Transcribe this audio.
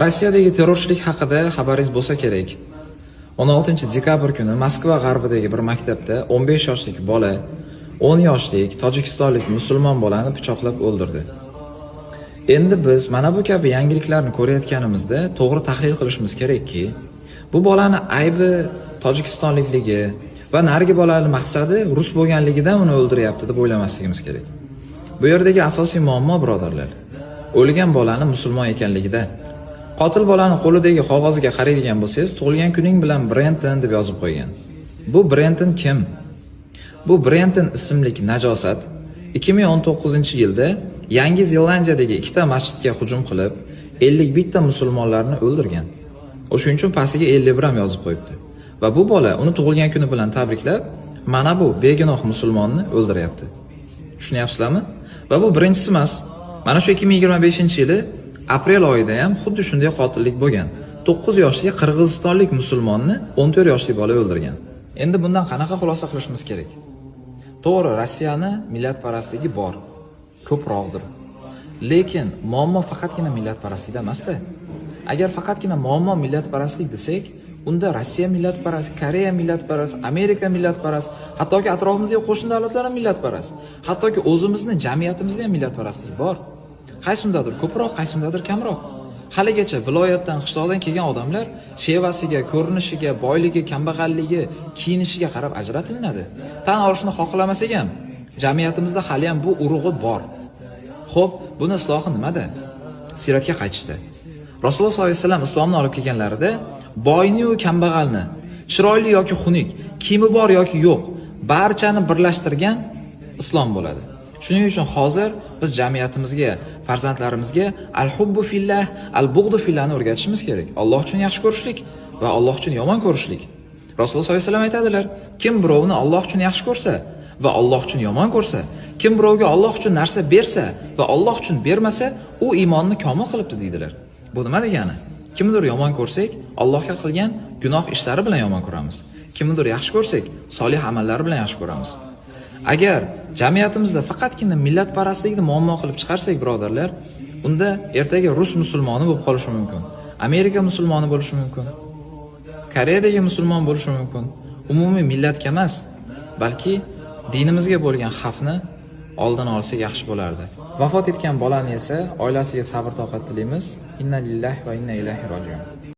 Rossiyadagi terrorchilik haqida xabaringiz bo'lsa kerak. 16-dekabr kuni Moskva g'arbidagi bir maktabda 15 yoshlik bola 10 yoshlik tojikistonlik musulmon bolani pichoqlab o'ldirdi. Endi biz mana bu kabi yangiliklarni ko'rayotganimizda to'g'ri tahlil qilishimiz kerakki, bu bolani aybi tojikistonlikligi va narigi bolaning maqsadi rus bo'lganligidan uni o'ldiryapti deb o'ylamasligimiz kerak. Bu yerdagi asosiy muammo, birodarlar, o'lgan bolani musulmon ekanligida. Qotil bolani qo'lidagi qog'oziga qaraydigan bo'lsangiz, tug'ilgan kuning bilan Brenton deb yozib qo'ygan. Bu Brenton kim? Bu Brenton ismli najosat 2019-yilda Yangi Zelandiyadagi ikkita masjidga hujum qilib, 51 ta musulmonlarni o'ldirgan. O'shuning uchun pastiga 51 ham yozib qo'yibdi. Va bu bola uni tug'ilgan kuni bilan tabriklab, mana bu begunoh musulmonni o'ldiryapti. Tushunyapsizlarmi? Va bu birinchisi emas. Mana shu 2025-yili aprel oyida ham xuddi shunday qotillik bo'lgan. 9 yoshli qirg'izistonlik musulmonni 14 yoshli bola o'ldirgan. Endi bundan qanaqa xulosa qilishimiz kerak? To'g'ri, Rossiyani millatparastligi bor, ko'proqdir. Lekin muammo faqatgina millatparastlikda emas-da. Agar faqatgina muammo millatparastlik desak, unda Rossiya millatparast, Koreya millatparast, Amerika millatparast, hattoki atrofimizdagi qo'shni davlatlar ham millatparast. Hattoki o'zimizni jamiyatimizda ham millatparastlik bor. Qaysundadir ko'proq, qaysundadir kamroq. Haligacha viloyatdan, qishloqdan kelgan odamlar shevasiga, ko'rinishiga, boyligi, kambag'alligi, kiyinishiga qarab ajratilinadi. Tan olishni xohlamasak ham, jamiyatimizda hali ham bu urug'i bor. Xo'p, buni islohi nimada? Siyratga qaytishda. Rasululloh sollallohu alayhi vasallam islomni olib kelganlarida boyni va kambag'alni, chiroyli yoki xunuk, kiyimi bor yoki yo'q, barchani birlashtirgan islom bo'ladi. Shuning uchun hozir biz jamiyatimizga, farzandlarimizga al-hubbu fillah, al-bughdu fillahni o'rgatishimiz kerak. Alloh uchun yaxshi ko'rishlik va Alloh uchun yomon ko'rishlik. Rasululloh sollallohu alayhi vasallam aytadilar: kim birovni Alloh uchun yaxshi ko'rsa va Alloh uchun yomon ko'rsa, kim birovga Alloh uchun narsa bersa va Alloh uchun bermasa, u iymonni komil qilibdi deydilar. Bu nima degani? Kimdir yomon ko'rsak, Allohga qilgan gunoh ishlari bilan yomon ko'ramiz. Kimdir yaxshi ko'rsak, solih amallari bilan yaxshi ko'ramiz. Agar jamiyatimizda faqatgina millatparastlikni muammo qilib chiqarsak, birodarlar, unda ertaga rus musulmoni bo'lib qolishi mumkin. Amerika musulmoni bo'lishi mumkin. Koreyadagi musulmon bo'lishi mumkin. Umumiy millatga emas, balki dinimizga bo'lgan xavfni oldini olsak yaxshi bo'lardi. Vafot etgan bolani esa oilasiga sabr toqat tilaymiz. Inna lillahi va inna ilayhi rojiun.